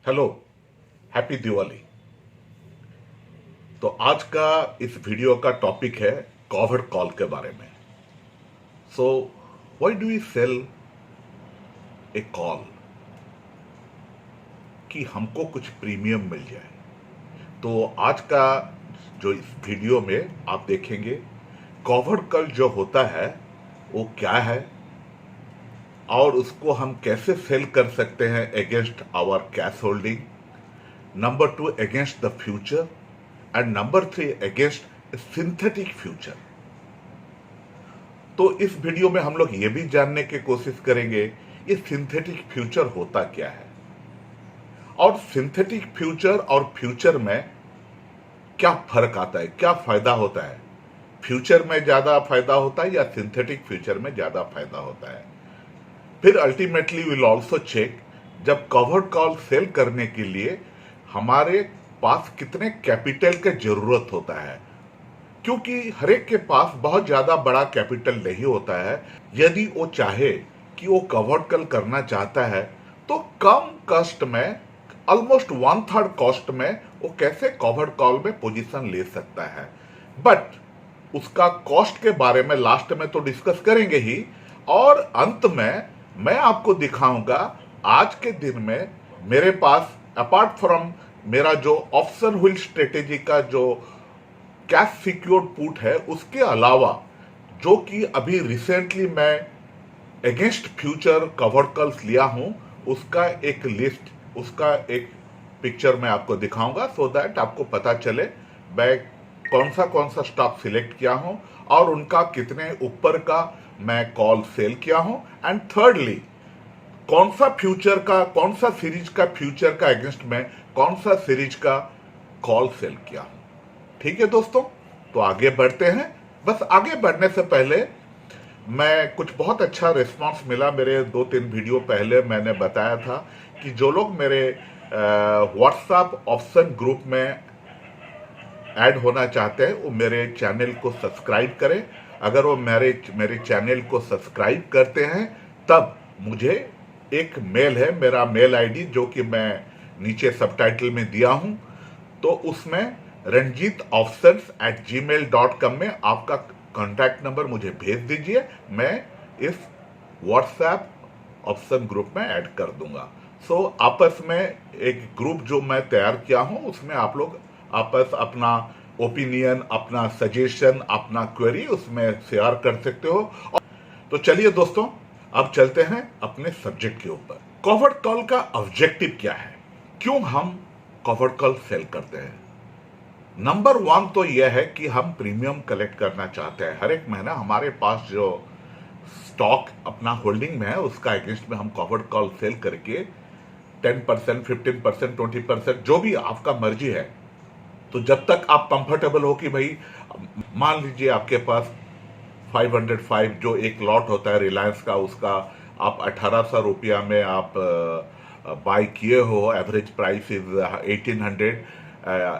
Hello, happy Diwali. तो आज का इस वीडियो का टॉपिक है कवर्ड कॉल के बारे में। So why do you sell a call कि हमको कुछ प्रीमियम मिल जाए। तो आज का जो इस वीडियो में आप देखेंगे कवर्ड कॉल जो होता है वो क्या है और उसको हम कैसे सेल कर सकते हैं against our cash holding, number 2 against the future and number 3 against synthetic future. तो इस वीडियो में हम लोग ये भी जानने की कोशिश करेंगे ये सिंथेटिक फ्यूचर होता क्या है और सिंथेटिक फ्यूचर और फ्यूचर में क्या फर्क आता है, क्या फायदा होता है। फ्यूचर में ज्यादा फायदा होता है या सिंथेटिक फ्यूचर में ज्यादा फायदा होता है। फिर अल्टीमेटली विल ऑल्सो चेक जब कवर्ड कॉल सेल करने के लिए हमारे पास कितने कैपिटल की जरूरत होता है, क्योंकि हर एक के पास बहुत ज्यादा बड़ा कैपिटल नहीं होता है। यदि वो चाहे कि वो कवर्ड कॉल करना चाहता है तो कम कॉस्ट में, ऑलमोस्ट 1/3 कॉस्ट में वो कैसे कवर्ड कॉल में पोजीशन ले सकता है। बट उसका कॉस्ट के बारे में लास्ट में तो डिस्कस करेंगे ही, और अंत में मैं आपको दिखाऊंगा आज के दिन में मेरे पास अपार्ट फ्रॉम मेरा जो ऑप्शन व्हील स्ट्रेटेजी का जो कैश सिक्योर्ड पुट है उसके अलावा जो कि अभी रिसेंटली मैं अगेंस्ट फ्यूचर कवर्ड कॉल्स लिया हूं उसका एक लिस्ट, उसका एक पिक्चर मैं आपको दिखाऊंगा सो दैट आपको पता चले मैं कौन सा स्टॉक सिलेक्ट किया हूं और उनका कितने ऊपर का मैं कॉल सेल किया हूं। एंड थर्डली कौन सा फ्यूचर का, कौन सा सीरीज का फ्यूचर का अगेंस्ट में कौन सा सीरीज का कॉल सेल किया हूं। ठीक है दोस्तों, तो आगे बढ़ते हैं। बस आगे बढ़ने से पहले मैं कुछ बहुत अच्छा रिस्पांस मिला। मेरे 2-3 वीडियो पहले मैंने बताया था कि जो लोग मेरे व्हाट्सएप ऑप्शन ग्रुप में ऐड होना चाहते हैं वो मेरे चैनल को सब्सक्राइब करें। अगर वो मेरे चैनल को सब्सक्राइब करते हैं तब मुझे एक मेल है, मेरा मेल आईडी जो कि मैं नीचे सबटाइटल में दिया हूं, तो उसमें ranjitoptions@gmail.com में आपका कॉन्टैक्ट नंबर मुझे भेज दीजिए। मैं इस व्हाट्सएप ऑप्शन ग्रुप में ऐड कर दूंगा। सो आपस में एक ग्रुप जो मैं तैयार किया हूं उसमें आप लोग आपस अपना ओपिनियन, अपना सजेशन, अपना क्वेरी उसमें शेयर कर सकते हो। तो चलिए दोस्तों अब चलते हैं अपने सब्जेक्ट के ऊपर। कवर्ड कॉल का ऑब्जेक्टिव क्या है, क्यों हम कवर्ड कॉल सेल करते हैं। नंबर 1 तो यह है कि हम प्रीमियम कलेक्ट करना चाहते हैं। हर एक महीना हमारे पास जो स्टॉक अपना होल्डिंग में है उसका अगेंस्ट में हम कवर्ड कॉल सेल करके 10%, 15%, 20% जो भी आपका मर्जी है, तो जब तक आप कंफर्टेबल हो कि भाई मान लीजिए आपके पास 505 जो एक लॉट होता है रिलायंस का, उसका आप 1800 रुपया में आप बाय किए हो, average price is 1800,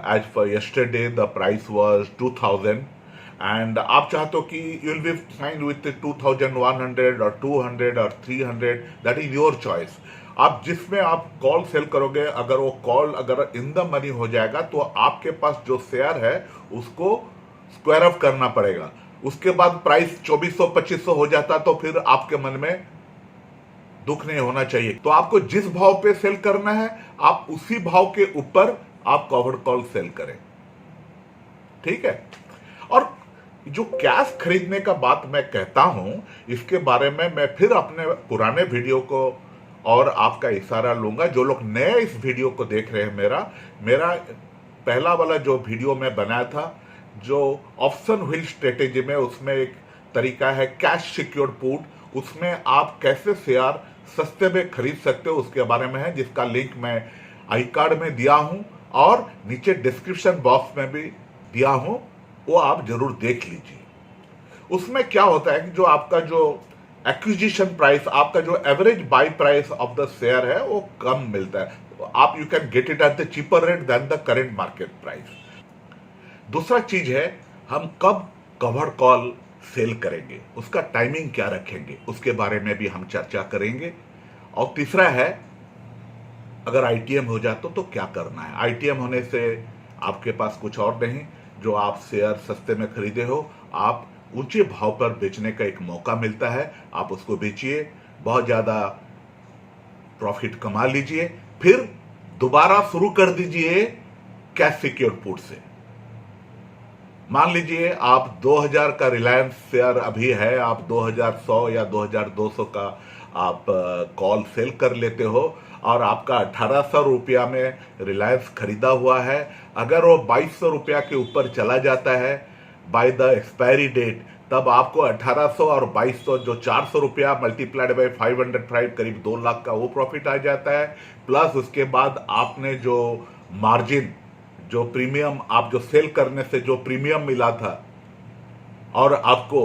as for yesterday the price was 2000 and आप चाहते हो कि you will be fine with 2100 और 200 और 300, दैट इज योर चॉइस। आप जिसमें आप कॉल सेल करोगे, अगर वो कॉल अगर इन द मनी हो जाएगा तो आपके पास जो शेयर है उसको स्क्वायर अप करना पड़ेगा। उसके बाद प्राइस 2400-2500 हो जाता तो फिर आपके मन में दुख नहीं होना चाहिए। तो आपको जिस भाव पे सेल करना है आप उसी भाव के ऊपर आप कवर्ड कॉल सेल करें, ठीक है। और जो कैश खरीदने का बात मैं कहता हूं इसके बारे में मैं फिर अपने पुराने वीडियो को और आपका इशारा लूंगा। जो लोग नए इस वीडियो को देख रहे हैं, मेरा पहला वाला जो वीडियो मैं बनाया था जो ऑप्शन व्हील स्ट्रेटेजी में, उसमें एक तरीका है कैश सिक्योर्ड पुट, उसमें आप कैसे शेयर सस्ते में खरीद सकते हो उसके बारे में है, जिसका लिंक मैं आई कार्ड में दिया हूं और नीचे डिस्क्रिप्शन बॉक्स में भी दिया हूं, वो आप जरूर देख लीजिए। उसमें क्या होता है कि जो आपका जो एक्विजिशन प्राइस, आपका जो average buy price of the share है वो कम मिलता है। आप you can get it at the cheaper rate then the current market price. दूसरा चीज है हम कब कवर्ड कॉल सेल करेंगे, उसका टाइमिंग क्या रखेंगे, उसके बारे में भी हम चर्चा करेंगे। और तीसरा है अगर आईटीएम हो जाता तो क्या करना है। आईटीएम होने से आपके पास कुछ और नहीं, जो आप शेयर सस्ते में खरीदे हो, आप ऊंचे भाव पर बेचने का एक मौका मिलता है, आप उसको बेचिए, बहुत ज्यादा प्रॉफिट कमा लीजिए, फिर दोबारा शुरू कर दीजिए कैश सिक्योर्ड पुट से। मान लीजिए आप 2000 का रिलायंस शेयर अभी है, आप 2100 या 2200 का आप कॉल सेल कर लेते हो और आपका 1800 रुपया में रिलायंस खरीदा हुआ है। अगर वो 2200 रुपया के ऊपर चला जाता है बाय द एक्सपायरी डेट, तब आपको 1800 और 2200 जो 400 रुपया मल्टीप्लाइड बाय 505 करीब 2 लाख का वो प्रॉफिट आ जाता है। प्लस उसके बाद आपने जो मार्जिन, जो प्रीमियम आप जो सेल करने से जो प्रीमियम मिला था, और आपको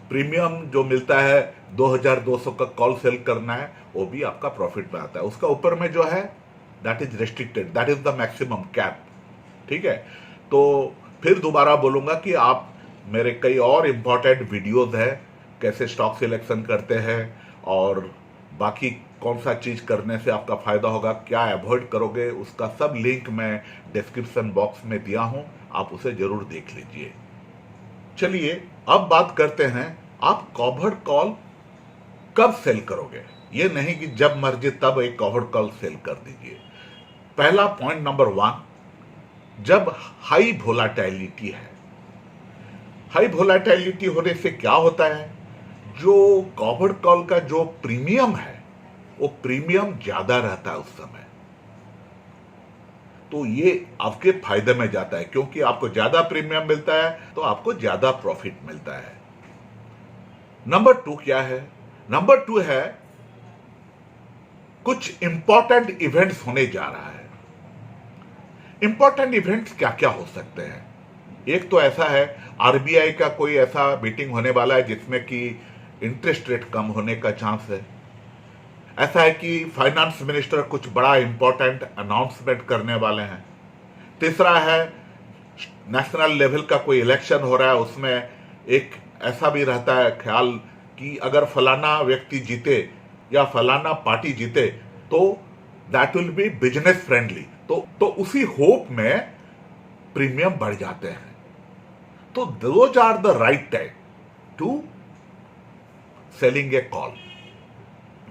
प्रीमियम जो मिलता है 2200 का कॉल सेल करना है, वो भी आपका प्रॉफिट में आता है। उसका ऊपर में जो है that is restricted, that is the maximum cap. ठीक है, तो फिर दोबारा बोलूंगा कि आप मेरे कई और इंपॉर्टेंट वीडियोस है, कैसे स्टॉक सिलेक्शन करते हैं और बाकी कौन सा चीज करने से आपका फायदा होगा, क्या अवॉइड करोगे, उसका सब लिंक मैं डिस्क्रिप्शन बॉक्स में दिया हूं, आप उसे जरूर देख लीजिए। चलिए अब बात करते हैं, आप कवर्ड कॉल कब सेल करोगे। ये नहीं कि जब मर्जी तब एक कवर्ड कॉल सेल कर दीजिए। पहला पॉइंट नंबर 1, जब हाई वोलेटिलिटी है। हाई वोलेटिलिटी होने से क्या होता है, जो कवर्ड कॉल का जो प्रीमियम है वो प्रीमियम ज्यादा रहता है उस समय, तो ये आपके फायदे में जाता है, क्योंकि आपको ज्यादा प्रीमियम मिलता है तो आपको ज्यादा प्रॉफिट मिलता है। नंबर 2 क्या है, नंबर 2 है कुछ इंपॉर्टेंट इवेंट्स होने जा रहा है। इंपॉर्टेंट इवेंट्स क्या क्या हो सकते हैं, एक तो ऐसा है आरबीआई का कोई ऐसा मीटिंग होने वाला है जिसमें कि इंटरेस्ट रेट कम होने का चांस है। ऐसा है कि फाइनेंस मिनिस्टर कुछ बड़ा इंपॉर्टेंट अनाउंसमेंट करने वाले हैं। तीसरा है नेशनल लेवल का कोई इलेक्शन हो रहा है, उसमें एक ऐसा भी रहता है ख्याल कि अगर फलाना व्यक्ति जीते या फलाना पार्टी जीते तो that will be business friendly, तो उसी होप में प्रीमियम बढ़ जाते हैं। तो those are the right time to selling a call,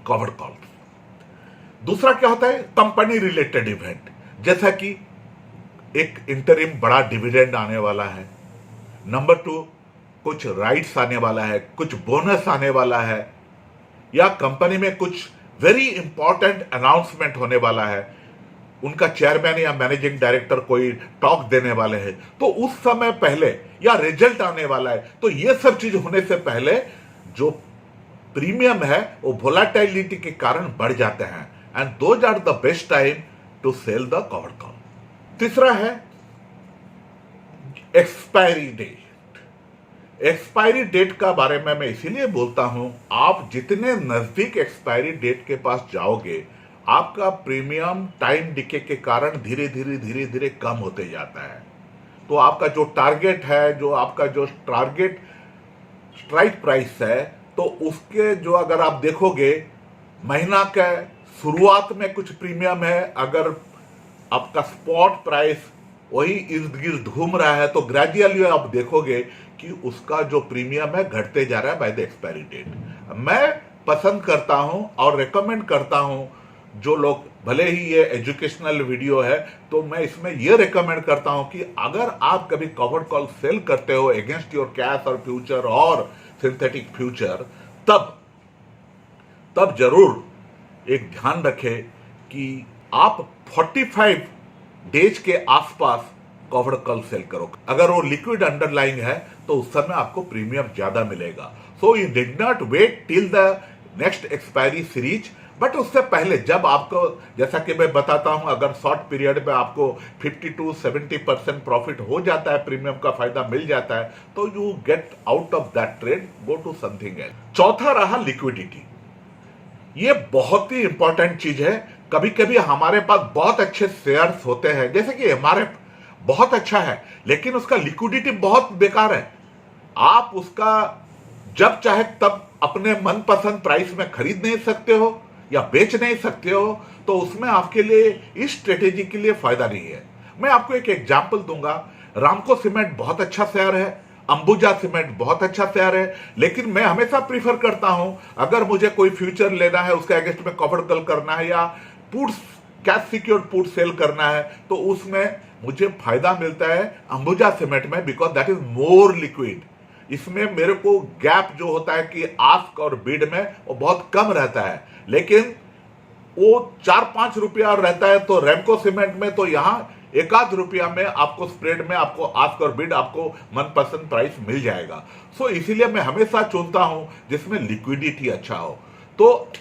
covered call. दूसरा क्या होता है, कंपनी रिलेटेड इवेंट, जैसा कि एक इंटरिम बड़ा डिविडेंड आने वाला है। नंबर 2, कुछ राइट्स आने वाला है, कुछ बोनस आने वाला है, या कंपनी में कुछ वेरी इंपॉर्टेंट अनाउंसमेंट होने वाला है, उनका चेयरमैन या मैनेजिंग डायरेक्टर कोई टॉक देने वाले हैं, तो उस समय पहले, या रिजल्ट आने वाला है, तो ये सब चीज होने से पहले जो प्रीमियम है वो वोलेटिलिटी के कारण बढ़ जाते हैं, and those are the best time to sell the covered call. तीसरा है एक्सपायरी डेट। एक्सपायरी डेट का बारे में मैं इसीलिए बोलता हूं, आप जितने नजदीक एक्सपायरी डेट के पास जाओगे, आपका प्रीमियम टाइम डिके के कारण धीरे धीरे कम होते जाता है। तो आपका जो टारगेट है, जो आपका जो टारगेट स्ट्राइक प्राइस है, तो उसके जो अगर आप देखोगे महीना के शुरुआत में कुछ प्रीमियम है, अगर आपका स्पॉट प्राइस वही इर्द गिर्द घूम रहा है, तो ग्रेजुअली आप देखोगे कि उसका जो प्रीमियम है घटते जा रहा है बाय द एक्सपायरी डेट। मैं पसंद करता हूं और रेकमेंड करता हूं, जो लोग, भले ही ये एजुकेशनल वीडियो है तो मैं इसमें ये रेकमेंड करता हूं कि अगर आप कभी कवर्ड कॉल सेल करते हो अगेंस्ट योर कैश और फ्यूचर और सिंथेटिक फ्यूचर, तब जरूर एक ध्यान रखें कि आप 45 डेज के आसपास कवर्ड कॉल सेल करो। अगर वो लिक्विड अंडरलाइंग है तो उस समय आपको प्रीमियम ज्यादा मिलेगा। So you did not wait till the next expiry series, but उससे पहले जब आपको, जैसा कि मैं बताता हूं, अगर शॉर्ट पीरियड में आपको 50 to 70% प्रॉफिट हो जाता है, प्रीमियम का फायदा मिल जाता है, तो you get out of that trade, go to something else. चौथा रहा लिक्विडिटी। ये बहुत ही इंपॉर्टेंट चीज है। कभी कभी हमारे पास बहुत अच्छे शेयर्स होते हैं, जैसे कि हमारे बहुत अच्छा है, लेकिन उसका लिक्विडिटी बहुत बेकार है। आप उसका जब चाहे तब अपने मनपसंद प्राइस में खरीद नहीं सकते हो या बेच नहीं सकते हो, तो उसमें आपके लिए इस स्ट्रेटेजी के लिए फायदा नहीं है। मैं आपको एक एग्जाम्पल दूंगा। रामको सीमेंट बहुत अच्छा शेयर है, अंबुजा सीमेंट बहुत अच्छा शेयर है, लेकिन मैं हमेशा प्रीफर करता हूं अगर मुझे कोई फ्यूचर लेना है, उसके अगेंस्ट में कवर कॉल करना है या puts cash secured put sell करना है, तो उसमें मुझे फायदा मिलता है अंबुजा सीमेंट में, because that is more liquid. इसमें मेरे को गैप जो होता है कि आस्क और बिड में वो बहुत कम रहता है, लेकिन वो 4-5 रुपया रहता है। तो रेमको सीमेंट में तो यहां एक आध रुपया में आपको स्प्रेड में आपको आस्क और बिड आपको मनपसंद प्राइस मिल जाएगा। सो इसीलिए मैं हमेशा चुनता हूं जिसमें लिक्विडिटी अच्छा हो। तो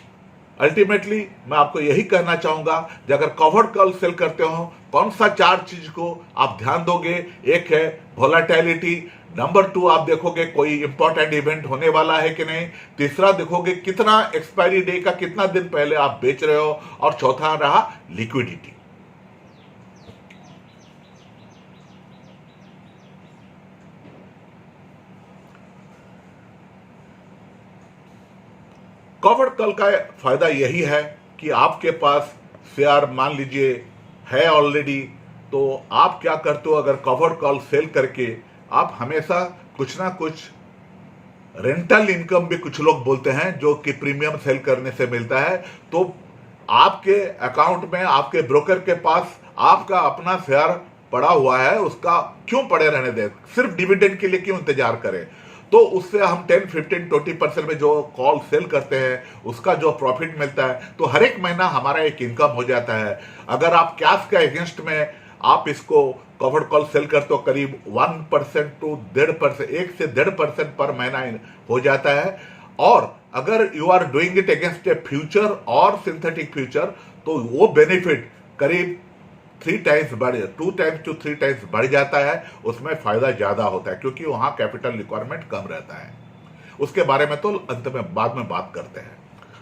अल्टीमेटली मैं आपको यही कहना चाहूंगा कि अगर कवर्ड कॉल सेल करते हो, कौन सा 4 चीज को आप ध्यान दोगे। एक है वोलेटिलिटी, नंबर 2 आप देखोगे कोई इंपॉर्टेंट इवेंट होने वाला है कि नहीं, तीसरा देखोगे कितना एक्सपायरी डे का कितना दिन पहले आप बेच रहे हो, और चौथा रहा लिक्विडिटी। कवर्ड कॉल का फायदा यही है कि आपके पास शेयर मान लीजिए है ऑलरेडी, तो आप क्या करते हो, अगर कवर्ड कॉल सेल करके आप हमेशा कुछ ना कुछ रेंटल इनकम भी कुछ लोग बोलते हैं जो कि प्रीमियम सेल करने से मिलता है। तो आपके अकाउंट में आपके ब्रोकर के पास आपका अपना शेयर पड़ा हुआ है, उसका क्यों पड़े रहने दें, सिर्फ डिविडेंड के लिए क्यों इंतजार करें। तो उससे हम 10-15-20% में जो कॉल सेल करते हैं उसका जो प्रॉफिट मिलता है, तो हर एक महीना हमारा एक इनकम हो जाता है। अगर आप कैश के अगेंस्ट में आप इसको कवर्ड कॉल सेल करते हो, करीब 1% to 1.5%, 1 से 1.5% पर महीना हो जाता है। और अगर you are doing it against a future और सिंथेटिक फ्यूचर, तो वो बेनिफिट करीब 2 टाइम्स to 3 टाइम्स बढ़ जाता है। उसमें फायदा ज्यादा होता है क्योंकि वहां कैपिटल रिक्वायरमेंट कम रहता है। उसके बारे में तो अंत में बाद में बात करते हैं।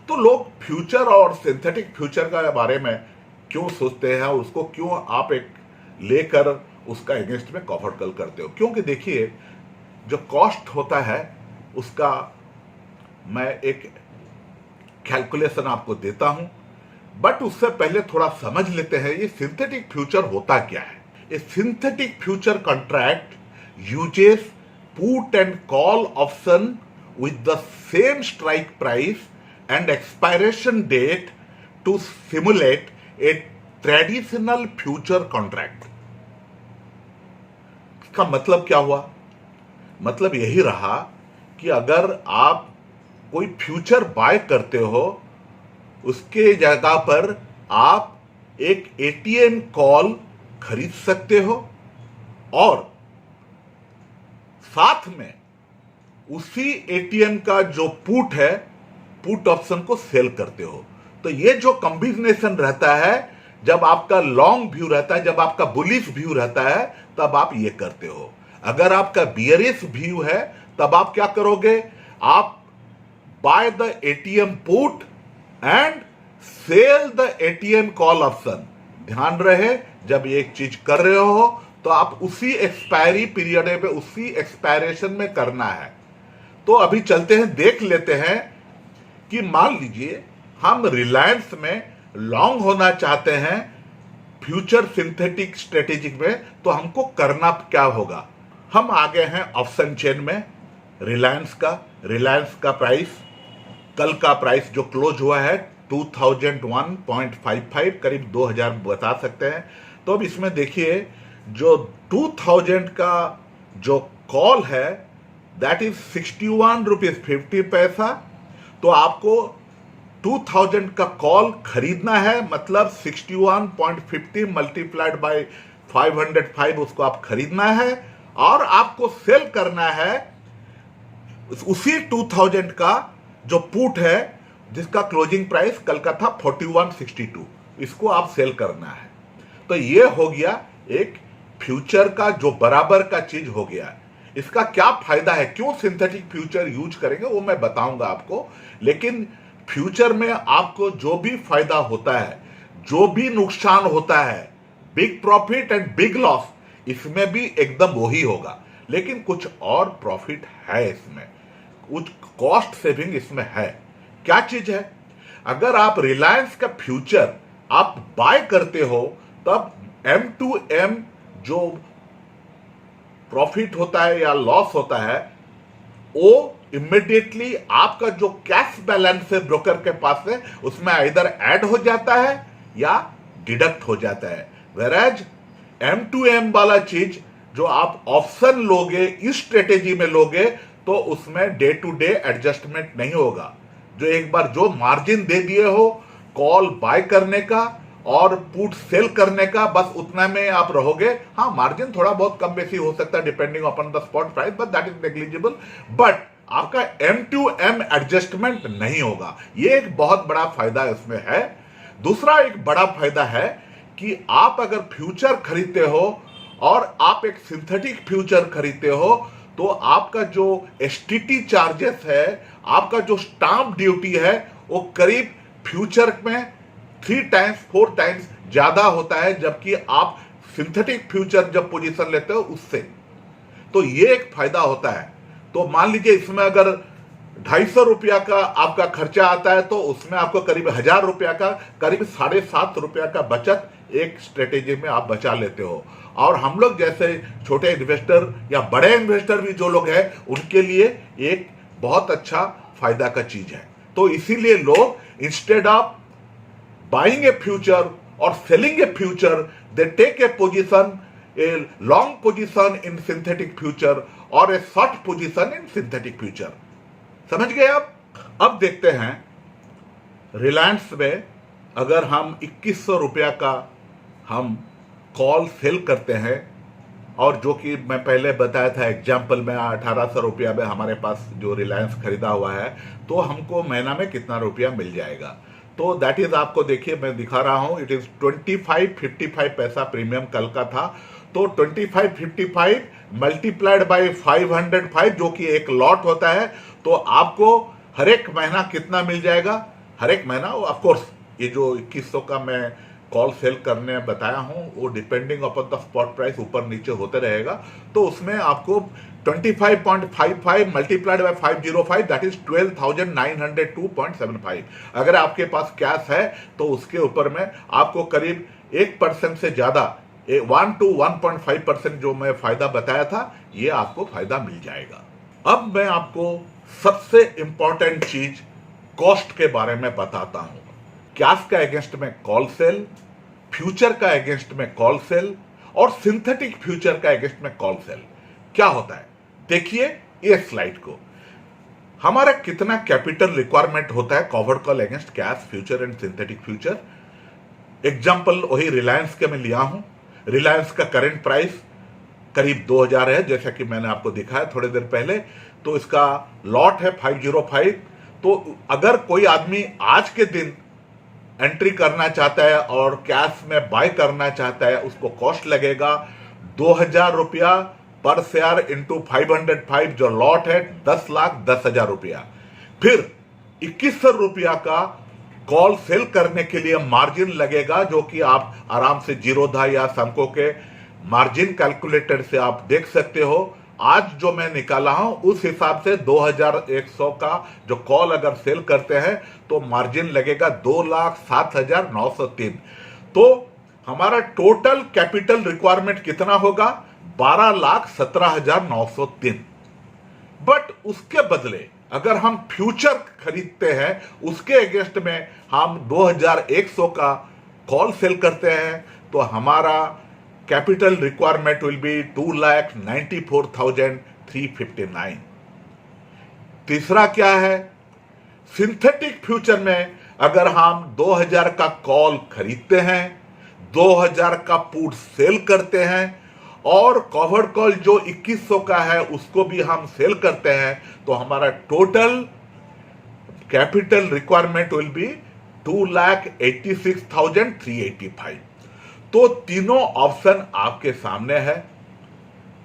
तो लोग फ्यूचर और सिंथेटिक फ्यूचर के बारे में क्यों सोचते हैं, उसको क्यों आप एक लेकर उसका अगेंस्ट में कवर्ड कॉल करते हो। क्योंकि देखिए जो कॉस्ट होता है उसका मैं एक कैलकुलेशन आपको देता हूं, बट उससे पहले थोड़ा समझ लेते हैं ये सिंथेटिक फ्यूचर होता क्या है। A synthetic future contract uses put and call option with the same strike price and expiration date to simulate a traditional future contract. इसका मतलब क्या हुआ, मतलब यही रहा कि अगर आप कोई फ्यूचर बाय करते हो, उसके जगह पर आप एक एटीएम कॉल खरीद सकते हो और साथ में उसी एटीएम का जो पुट है, पुट ऑप्शन को सेल करते हो। तो ये जो कॉम्बिनेशन रहता है, जब आपका लॉन्ग व्यू रहता है, जब आपका बुलिश व्यू रहता है, तब आप ये करते हो। अगर आपका बियरिश व्यू है तब आप क्या करोगे, आप buy the ATM put and sell the ATM call option. ध्यान रहे जब ये एक चीज कर रहे हो तो आप उसी एक्सपायरी पीरियड पे, उसी एक्सपायरेशन में करना है। तो अभी चलते हैं, देख लेते हैं कि मान लीजिए हम रिलायंस में लॉन्ग होना चाहते हैं फ्यूचर सिंथेटिक स्ट्रेटेजिक में, तो हमको करना क्या होगा। हम आ गए हैं ऑप्शन चेन में रिलायंस का प्राइस, कल का प्राइस जो क्लोज हुआ है 2001.55, करीब 2000 बता सकते हैं। तो अब इसमें देखिए जो 2000 का जो कॉल है दैट इज 61 रुपीज 50 पैसा। तो आपको 2000 का कॉल खरीदना है, मतलब 61.50 मल्टीप्लाइड बाय 505 उसको आप खरीदना है, और आपको सेल करना है उसी 2000 का जो पुट है जिसका क्लोजिंग प्राइस कल का था 4162, इसको आप सेल करना है। तो ये हो गया एक फ्यूचर का जो बराबर का चीज हो गया। इसका क्या फायदा है, क्यों सिंथेटिक फ्यूचर यूज करेंगे वो मैं बताऊंगा आपको। लेकिन फ्यूचर में आपको जो भी फायदा होता है, जो भी नुकसान होता है, big profit and big loss, इसमें भी एकदम वही होगा। लेकिन कुछ और प्रॉफिट है इसमें, कुछ कॉस्ट सेविंग इसमें है। क्या चीज है, अगर आप रिलायंस का फ्यूचर आप बाय करते हो तब M2M जो प्रॉफिट होता है या लॉस होता है वो इमीडिएटली आपका जो कैश बैलेंस है ब्रोकर के पास से उसमें इधर ऐड हो जाता है या डिडक्ट हो जाता है। वेराज M2M वाला चीज जो आप ऑप्शन लोगे इस स्ट्रेटेजी में लोगे तो उसमें डे टू डे एडजस्टमेंट नहीं होगा। जो एक बार जो मार्जिन दे दिए हो कॉल बाय करने का और पुट सेल करने का, बस उतना में आप रहोगे। हाँ, मार्जिन थोड़ा बहुत कम बेसी हो सकता है depending upon the spot price, but that is negligible. But आपका M2M एडजस्टमेंट नहीं होगा। ये एक बहुत बड़ा फायदा इसमें है। दूसरा एक बड़ा फायदा है कि आप अगर फ्यूचर खरीदते हो और आप एक सिंथेटिक फ्यूचर खरीदते हो तो आपका जो STT चार्जेस है, आपका जो स्टाम्प ड्यूटी है, वो करीब फ्यूचर में 3 टाइम्स 4 टाइम्स ज्यादा होता है, जबकि आप सिंथेटिक फ्यूचर जब पोजीशन लेते हो उससे। तो ये एक फायदा होता है। तो मान लीजिए इसमें अगर 250 रुपया का आपका खर्चा आता है तो उसमें आपको करीब 1000 रुपया का, करीब 7.5 रुपया का बचत एक स्ट्रेटेजी में आप बचा लेते हो। और हम लोग जैसे छोटे इन्वेस्टर या बड़े इन्वेस्टर भी जो लोग हैं उनके लिए एक बहुत अच्छा फायदा का चीज है। तो इसीलिए लोग instead of buying a future और selling a future, they take a position, a long position in synthetic future और a short position in synthetic future. समझ गए आप? अब देखते हैं रिलायंस में अगर हम 2100 रुपया का हम कॉल सेल करते हैं, और जो कि मैं पहले बताया था एग्जाम्पल में 1800 रुपया में हमारे पास जो रिलायंस खरीदा हुआ है, तो हमको महीना में कितना रुपया मिल जाएगा। तो दैट इज, आपको देखिए मैं दिखा रहा हूं, इट इज 25.55 पैसा प्रीमियम कल का था। तो 25.55 मल्टीप्लाइड बाय 505 जो कि एक लॉट होता है, तो आपको हर एक महीना कितना मिल जाएगा। हर एक महीना ऑफ कोर्स ये जो 2100 का मैं कॉल सेल करने बताया हूं वो depending upon the spot price ऊपर नीचे होते रहेगा। तो उसमें आपको 25.55 मल्टीप्लाइड बाय 505 दैट इज 12,902.75। अगर आपके पास कैश है तो उसके ऊपर में आपको करीब 1% से ज्यादा 1 to 1.5% जो मैं फायदा बताया था, ये आपको फायदा मिल जाएगा। अब मैं आपको सबसे इंपॉर्टेंट चीज कॉस्ट के बारे में बताता हूं। कैश का अगेंस्ट में कॉल सेल, फ्यूचर का अगेंस्ट में कॉल सेल और सिंथेटिक फ्यूचर का अगेंस्ट में कॉल सेल क्या होता है। देखिए ये स्लाइड को, हमारा कितना कैपिटल रिक्वायरमेंट होता है covered call against cash, future and synthetic future. Example वही रिलायंस के मैं लिया हूं। रिलायंस का करंट प्राइस करीब 2000 है, जैसा कि मैंने आपको दिखाया थोड़ी देर पहले। तो इसका लॉट है 505। तो अगर कोई आदमी आज के दिन एंट्री करना चाहता है और कैश में बाय करना चाहता है, उसको कॉस्ट लगेगा 2000 रुपया पर शेयर इंटू 505 जो लॉट है 10,10,000 रुपया। फिर 2100 रुपया का कॉल सेल करने के लिए मार्जिन लगेगा, जो कि आप आराम से जीरोधा या संको के मार्जिन कैलकुलेटर से आप देख सकते हो। आज जो मैं निकाला हूं उस हिसाब से 2100 का जो कॉल अगर सेल करते हैं तो मार्जिन लगेगा 2,07,903। तो हमारा टोटल कैपिटल रिक्वायरमेंट कितना होगा, 12,17,903। बट उसके बदले अगर हम फ्यूचर खरीदते हैं उसके अगेंस्ट में हम 2100 का कॉल सेल करते हैं तो हमारा कैपिटल रिक्वायरमेंट विल बी 2,94,359। तीसरा क्या है, सिंथेटिक फ्यूचर में अगर हम 2000 का कॉल खरीदते हैं, 2000 का पुट सेल करते हैं और कवर्ड कॉल जो 2100 का है उसको भी हम सेल करते हैं, तो हमारा total capital requirement will be 2,86,385। तो तीनों ऑप्शन आपके सामने है।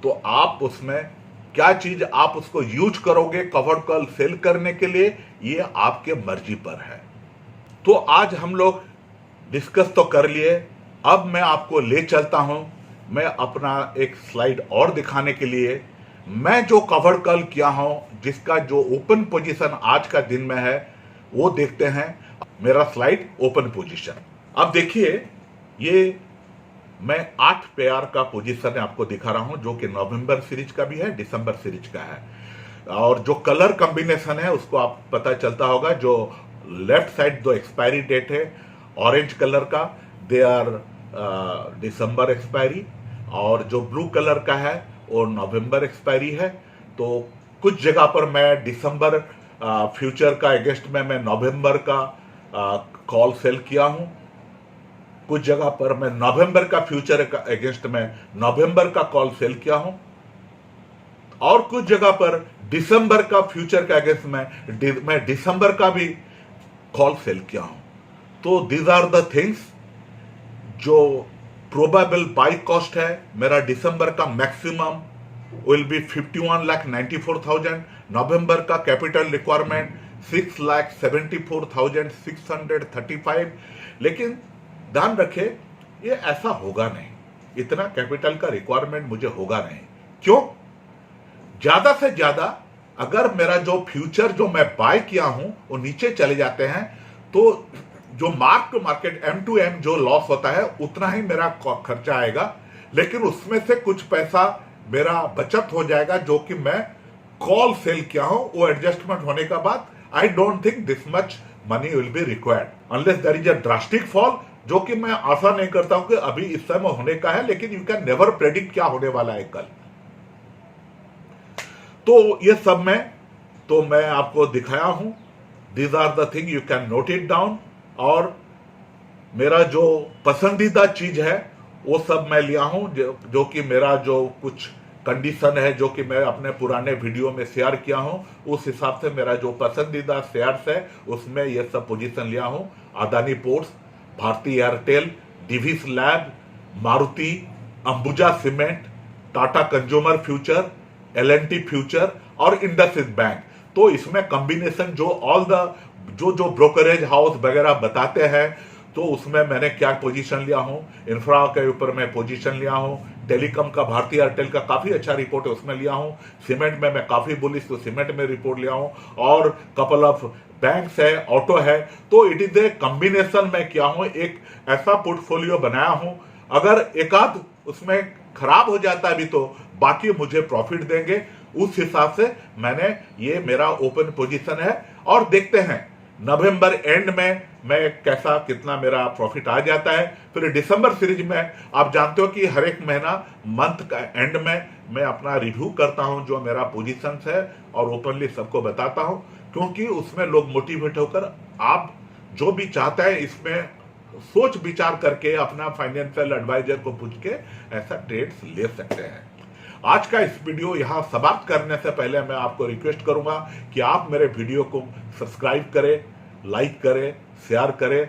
तो आप उसमें क्या चीज आप उसको यूज करोगे कवर्ड कॉल सेल करने के लिए, ये आपके मर्जी पर है। तो आज हम लोग डिस्कस तो कर लिए। अब मैं आपको ले चलता हूं, मैं अपना एक स्लाइड और दिखाने के लिए। मैं जो कवर्ड कॉल किया हूं जिसका जो ओपन पोजीशन आज का दिन में है वो देखते हैं। मेरा स्लाइड ओपन पोजीशन। अब देखिए, ये मैं 8 पेयर का पोजीशन आपको दिखा रहा हूं, जो कि नवंबर सीरीज का भी है, दिसंबर सीरीज का है। और जो कलर कॉम्बिनेशन है उसको आप पता चलता होगा, जो लेफ्ट साइड जो एक्सपायरी डेट है ऑरेंज कलर का, दे आर दिसंबर एक्सपायरी, और जो ब्लू कलर का है वो नवंबर एक्सपायरी है। तो कुछ जगह पर मैं दिसंबर फ्यूचर का अगेंस्ट में मैं नवंबर का कॉल सेल किया हूं। कुछ जगह पर मैं नवंबर का फ्यूचर का अगेंस्ट में नवंबर का कॉल सेल किया हूं, और कुछ जगह पर दिसंबर का फ्यूचर का अगेंस्ट में मैं दिसंबर का भी कॉल सेल किया हूं। तो दीज आर द थिंग्स जो प्रोबेबल बाई कॉस्ट है। मेरा दिसंबर का मैक्सिमम विल बी 51,94,000। नवंबर का कैपिटल रिक्वायरमेंट 6,74,635। लेकिन ध्यान रखें, ये ऐसा होगा नहीं, इतना कैपिटल का रिक्वायरमेंट मुझे होगा नहीं। क्यों? ज्यादा से ज्यादा अगर मेरा जो फ्यूचर जो मैं बाय किया हूं वो नीचे चले जाते हैं, तो जो मार्क टू मार्केट M2M जो लॉस होता है उतना ही मेरा खर्चा आएगा, लेकिन उसमें से कुछ पैसा मेरा बचत हो जाएगा, जो कि मैं कॉल सेल किया हूं। वो एडजस्टमेंट होने के बाद I don't think this much money will be required unless there is a drastic fall, जो कि मैं आशा नहीं करता हूं कि अभी इस समय होने का है, लेकिन यू कैन नेवर प्रेडिक्ट क्या होने वाला है कल। तो ये सब मैं आपको दिखाया हूं। These are the thing, you can note it down. और मेरा जो पसंदीदा चीज है वो सब मैं लिया हूं, जो कि मेरा जो कुछ कंडीशन है जो कि मैं अपने पुराने वीडियो में शेयर किया हूं, उस हिसाब से मेरा जो पसंदीदा शेयर्स है उसमें ये सब पोजीशन लिया हूं। Adani ports, Bharti Airtel, Divi's lab, Maruti, Ambuja cement, Tata consumer future, L&T future और इंडसइंड बैंक। तो इसमें कॉम्बिनेशन जो ऑल द जो ब्रोकरेज हाउस वगैरह बताते हैं, तो उसमें मैंने क्या पोजीशन लिया हूं। इंफ्रा के ऊपर मैं पोजीशन लिया हूं। टेलीकॉम का भारतीय एयरटेल का काफी अच्छा रिपोर्ट है, उसमें लिया हूं। सीमेंट में मैं काफी बुलिश, तो सीमेंट में रिपोर्ट लिया हूं। और कपल ऑफ बैंक्स है, ऑटो है। तो इट इज ए कॉम्बिनेशन मैं किया हूं, एक ऐसा पोर्टफोलियो बनाया हूं। अगर एकाध उसमें खराब हो जाता है भी तो बाकी मुझे प्रॉफिट देंगे, उस हिसाब से मैंने ये मेरा ओपन पोजीशन है। और देखते हैं नवंबर एंड में मैं कैसा कितना मेरा प्रॉफिट आ जाता है। फिर दिसंबर सीरीज में आप जानते हो कि हर एक महीना मंथ का एंड में मैं अपना रिव्यू करता हूं, जो मेरा पोजीशन है, और ओपनली सबको बताता हूं, क्योंकि उसमें लोग मोटिवेट होकर आप जो भी चाहते हैं इसमें सोच विचार करके अपना फाइनेंशियल एडवाइजर को पूछ के ऐसा ट्रेड्स ले सकते हैं। आज का इस वीडियो यहां समाप्त करने से पहले मैं आपको रिक्वेस्ट करूंगा कि आप मेरे वीडियो को सब्सक्राइब करें, लाइक करें, शेयर करें,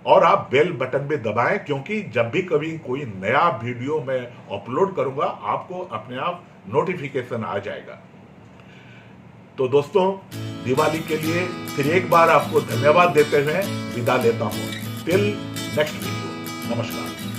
और आप बेल बटन भी दबाएं, क्योंकि जब भी कभी कोई नया वीडियो मैं अपलोड करूंगा आपको अपने आप नोटिफिकेशन आ जाएगा। तो दोस्तों, दिवाली के लिए फिर एक बार आपको धन्यवाद देते हुए विदा लेता हूं। टिल नेक्स्ट वीडियो, नमस्कार।